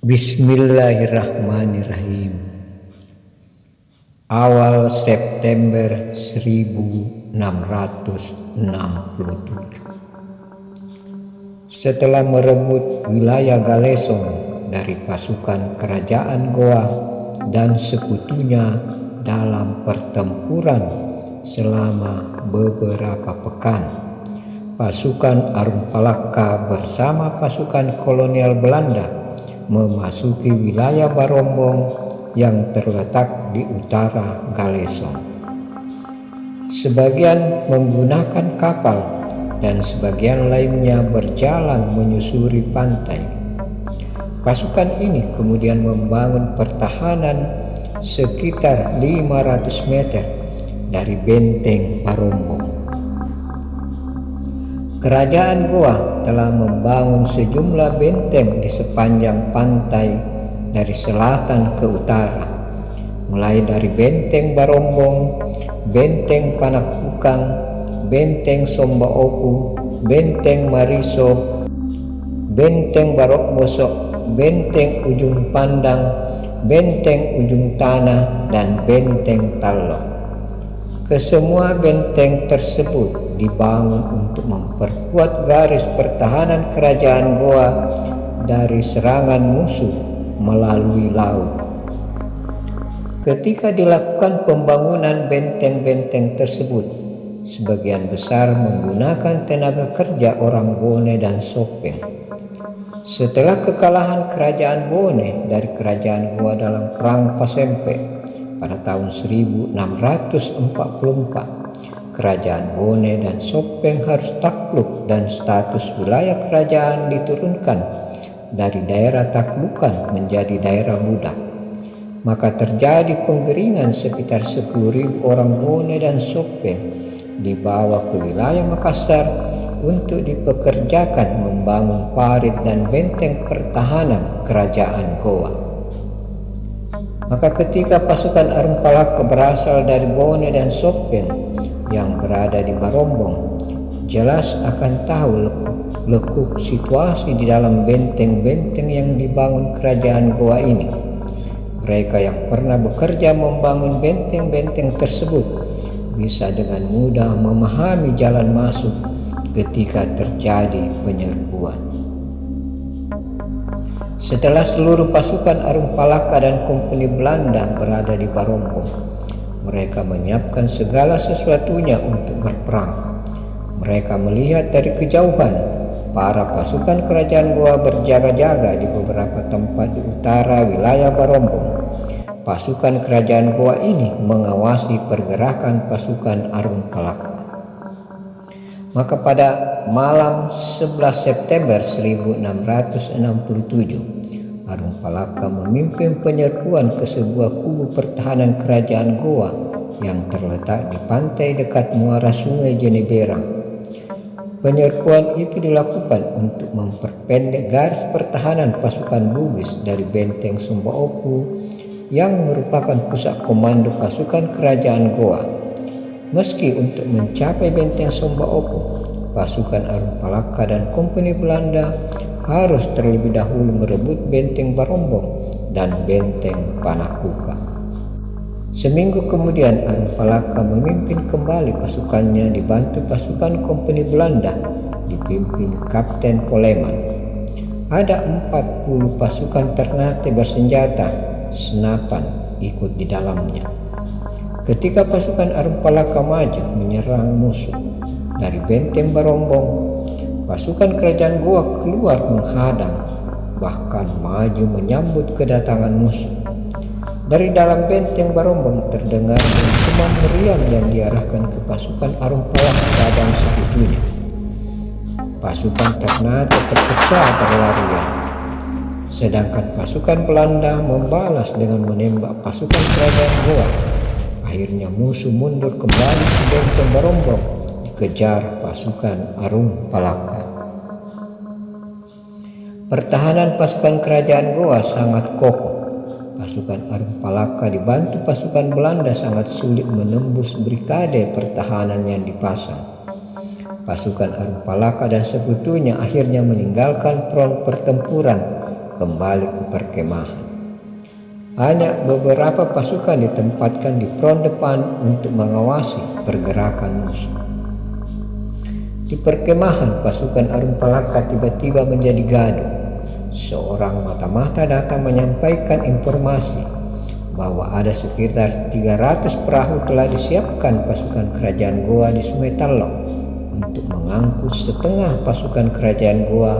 Bismillahirrahmanirrahim. Awal September 1667, setelah merebut wilayah Galesong dari pasukan kerajaan Goa dan sekutunya dalam pertempuran selama beberapa pekan, pasukan Arung-Palaka bersama pasukan kolonial Belanda memasuki wilayah Barombong yang terletak di utara Galesong. Sebagian menggunakan kapal dan sebagian lainnya berjalan menyusuri pantai. Pasukan ini kemudian membangun pertahanan sekitar 500 meter dari benteng Barombong. Kerajaan Goa telah membangun sejumlah benteng di sepanjang pantai dari selatan ke utara, mulai dari benteng Barombong, benteng Panakukang, benteng Sombaopu, benteng Mariso, benteng Barokbosok, benteng Ujung Pandang, benteng Ujung Tanah, dan benteng Talok. Kesemua benteng tersebut dibangun untuk memperkuat garis pertahanan kerajaan Goa dari serangan musuh melalui laut. Ketika dilakukan pembangunan benteng-benteng tersebut, sebagian besar menggunakan tenaga kerja orang Bone dan Sopeng. Setelah kekalahan kerajaan Bone dari kerajaan Goa dalam Perang Pasempe pada tahun 1644, kerajaan Bone dan Sopeng harus takluk dan status wilayah kerajaan diturunkan dari daerah taklukan menjadi daerah budak. Maka terjadi penggeringan sekitar 10.000 orang Bone dan Sopeng dibawa ke wilayah Makassar untuk dipekerjakan membangun parit dan benteng pertahanan kerajaan Goa. Maka ketika pasukan Arung-Palaka berasal dari Bone dan Sopeng yang berada di Barombong, jelas akan tahu lekuk situasi di dalam benteng-benteng yang dibangun kerajaan Goa ini. Mereka yang pernah bekerja membangun benteng-benteng tersebut bisa dengan mudah memahami jalan masuk ketika terjadi penyerbuan. Setelah seluruh pasukan Arung-Palaka dan Kompeni Belanda berada di Barombong, mereka menyiapkan segala sesuatunya untuk berperang. Mereka melihat dari kejauhan para pasukan kerajaan Goa berjaga-jaga di beberapa tempat di utara wilayah Barombong. Pasukan kerajaan Goa ini mengawasi pergerakan pasukan Arung-Palaka. Maka pada malam 11 September 1667, Arung-Palaka memimpin penyerbuan ke sebuah kubu pertahanan kerajaan Goa yang terletak di pantai dekat muara sungai Jeneberang. Penyerbuan itu dilakukan untuk memperpendek garis pertahanan pasukan Bugis dari benteng Sombaopu yang merupakan pusat komando pasukan kerajaan Goa. Meski untuk mencapai benteng Sombaopu, pasukan Arung-Palaka dan Kompeni Belanda harus terlebih dahulu merebut benteng Barombong dan benteng Panakukang. Seminggu kemudian Arung-Palaka memimpin kembali pasukannya dibantu pasukan Kompeni Belanda dipimpin Kapten Poleman. Ada 40 pasukan Ternate bersenjata senapan ikut di dalamnya. Ketika pasukan Arung-Palaka maju menyerang musuh dari benteng Barombong, pasukan kerajaan Goa keluar menghadang, bahkan maju menyambut kedatangan musuh. Dari dalam benteng Barombong terdengar dentuman meriam yang diarahkan ke pasukan Arung-Palaka dan sekutunya. Pasukan Ternate terpecah berlarian, sedangkan pasukan Belanda membalas dengan menembak pasukan kerajaan Goa. Akhirnya musuh mundur kembali ke benteng Barombong dikejar pasukan Arung-Palaka. Pertahanan pasukan kerajaan Goa sangat kokoh. Pasukan Arung-Palaka dibantu pasukan Belanda sangat sulit menembus brigade pertahanan yang dipasang. Pasukan Arung-Palaka dan sekutunya akhirnya meninggalkan front pertempuran kembali ke perkemahan. Hanya beberapa pasukan ditempatkan di front depan untuk mengawasi pergerakan musuh. Di perkemahan, pasukan Arum Palaka tiba-tiba menjadi gaduh. Seorang mata-mata datang menyampaikan informasi bahwa ada sekitar 300 perahu telah disiapkan pasukan kerajaan Goa di Sungai Talok untuk mengangkut setengah pasukan kerajaan Goa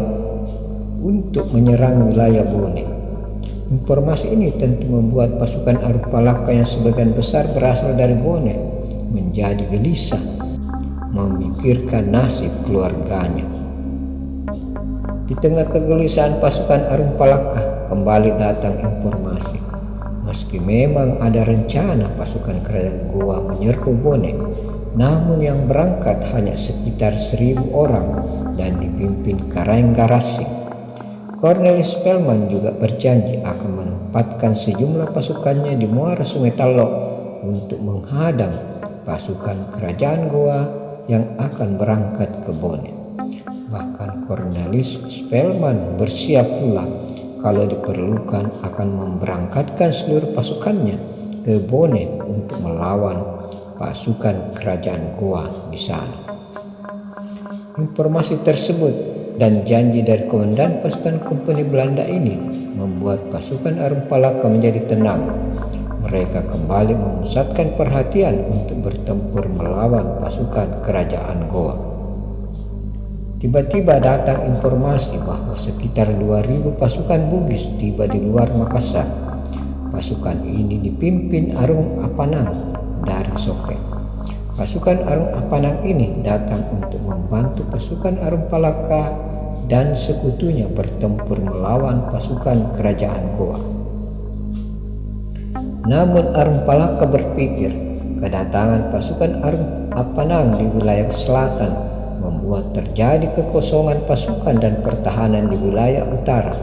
untuk menyerang wilayah Bone. Informasi ini tentu membuat pasukan Arum Palaka yang sebagian besar berasal dari Bone menjadi gelisah, memikirkan nasib keluarganya. Di tengah kegelisahan pasukan Arum Palaka, kembali datang informasi. Meski memang ada rencana pasukan kerajaan Goa menyerbu Bone, namun yang berangkat hanya sekitar 1.000 orang dan dipimpin Karanggarasing. Cornelis Spelman juga berjanji akan menempatkan sejumlah pasukannya di muara Sungai Talok untuk menghadang pasukan kerajaan Goa yang akan berangkat ke Bone. Bahkan Cornelis Spelman bersiap pula kalau diperlukan akan memberangkatkan seluruh pasukannya ke Bone untuk melawan pasukan kerajaan Goa di sana. Informasi tersebut dan janji dari komandan pasukan kompeni Belanda ini membuat pasukan Arum Palaka menjadi tenang. Mereka kembali memusatkan perhatian untuk bertempur melawan pasukan kerajaan Goa. Tiba-tiba datang informasi bahwa sekitar 2.000 pasukan Bugis tiba di luar Makassar. Pasukan ini dipimpin Arung Apanang dari Sopeng. Pasukan Arung Apanang ini datang untuk membantu pasukan Arum Palaka dan sekutunya bertempur melawan pasukan kerajaan Goa. Namun Arum Palaka berpikir kedatangan pasukan Arung Apanang di wilayah selatan membuat terjadi kekosongan pasukan dan pertahanan di wilayah utara.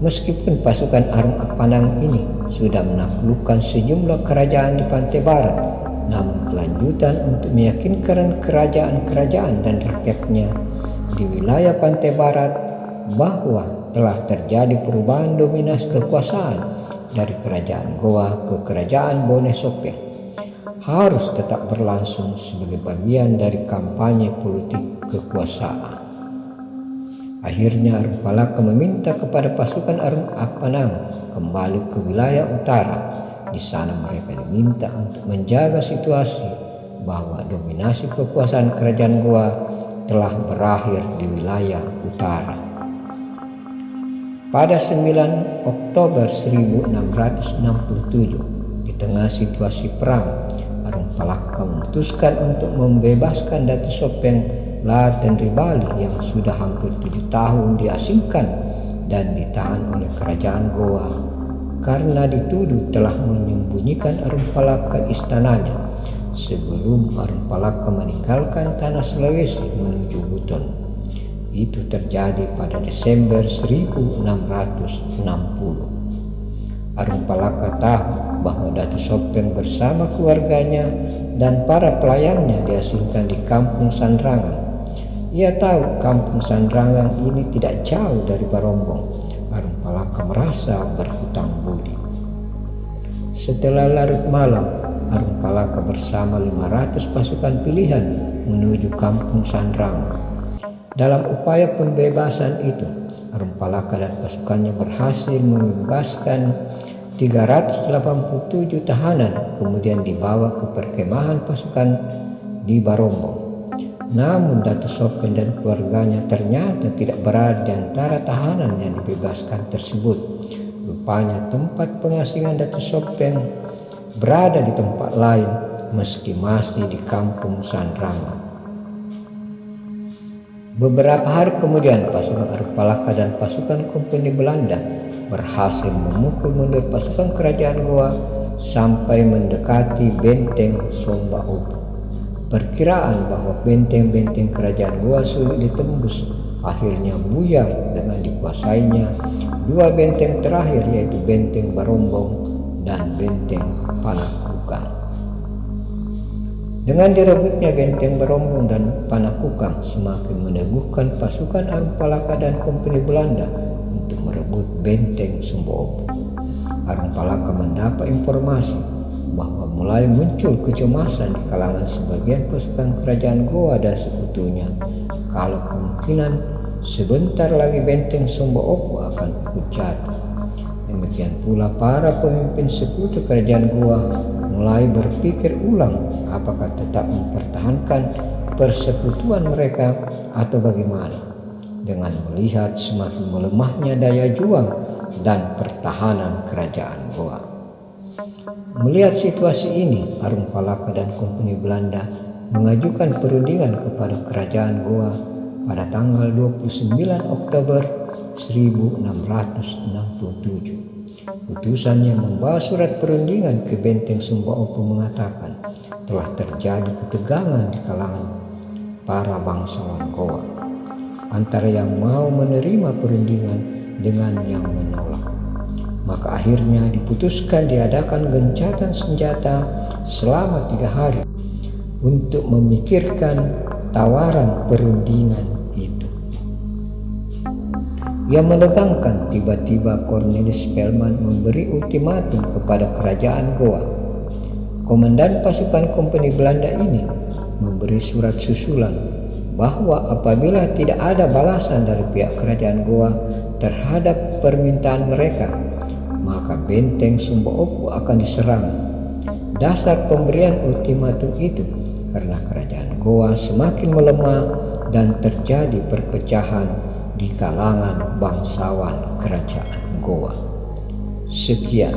Meskipun pasukan Arung Apanang ini sudah menaklukkan sejumlah kerajaan di pantai barat, namun kelanjutan untuk meyakinkan kerajaan-kerajaan dan rakyatnya di wilayah pantai barat bahwa telah terjadi perubahan dominasi kekuasaan dari kerajaan Goa ke kerajaan Bone Sopeng harus tetap berlangsung sebagai bagian dari kampanye politik kekuasaan. Akhirnya Arum Palaka meminta kepada pasukan Arung Apanang kembali ke wilayah utara. Di sana mereka diminta untuk menjaga situasi bahwa dominasi kekuasaan kerajaan Goa telah berakhir di wilayah utara. Pada 9 Oktober 1667, di tengah situasi perang, Arum Palaka memutuskan untuk membebaskan Datu Sopeng Laten Ribali yang sudah hampir 7 tahun diasingkan dan ditahan oleh kerajaan Goa karena dituduh telah menyembunyikan Arum Palaka istananya sebelum Arum Palaka meninggalkan tanah Sulawesi menuju Buton. Itu terjadi pada Desember 1660. Arum Palaka tahu bahwa Datu Sopeng bersama keluarganya dan para pelayannya diasingkan di Kampung Sanrangang. Ia tahu Kampung Sanrangang ini tidak jauh dari Barombong. Arum Palaka merasa berhutang budi. Setelah larut malam, Arum Palaka bersama 500 pasukan pilihan menuju Kampung Sanrangang. Dalam upaya pembebasan itu, Arum Palaka dan pasukannya berhasil membebaskan 387 tahanan, kemudian dibawa ke perkemahan pasukan di Barombong. Namun Datu Sopeng dan keluarganya ternyata tidak berada di antara tahanan yang dibebaskan tersebut. Rupanya tempat pengasingan Datu Sopeng berada di tempat lain meski masih di Kampung Sanrangang. Beberapa hari kemudian pasukan Arum Palaka dan pasukan kompeni Belanda berhasil memukul mundur pasukan kerajaan Goa sampai mendekati benteng Somba Opu. Perkiraan bahwa benteng-benteng kerajaan Goa sulit ditembus akhirnya buyar dengan dikuasainya 2 benteng terakhir, yaitu benteng Barombong dan benteng Panakukang. Dengan direbutnya benteng Barombong dan Panakukang semakin meneguhkan pasukan Arum Palaka dan kompeni Belanda untuk merebut disebut Benteng Sumba Opu. Arung Palaka mendapat informasi bahwa mulai muncul kecemasan di kalangan sebagian pasukan kerajaan Goa dan sekutunya kalau kemungkinan sebentar lagi Benteng Sumba Opu akan ikut jatuh. Demikian pula para pemimpin sekutu kerajaan Goa mulai berpikir ulang apakah tetap mempertahankan persekutuan mereka atau bagaimana, dengan melihat semakin melemahnya daya juang dan pertahanan kerajaan Goa. Melihat situasi ini, Arung Palaka dan Kompeni Belanda mengajukan perundingan kepada kerajaan Goa pada tanggal 29 Oktober 1667. Utusan yang membawa surat perundingan ke Benteng Sumba Opu mengatakan telah terjadi ketegangan di kalangan para bangsawan Goa antara yang mau menerima perundingan dengan yang menolak. Maka akhirnya diputuskan diadakan gencatan senjata selama 3 hari untuk memikirkan tawaran perundingan itu. Yang menegangkan, tiba-tiba Cornelis Spelman memberi ultimatum kepada kerajaan Goa. Komandan pasukan Kompeni Belanda ini memberi surat susulan bahwa apabila tidak ada balasan dari pihak kerajaan Goa terhadap permintaan mereka, maka Benteng Sumba Opu akan diserang. Dasar pemberian ultimatum itu karena kerajaan Goa semakin melemah dan terjadi perpecahan di kalangan bangsawan kerajaan Goa. Sekian.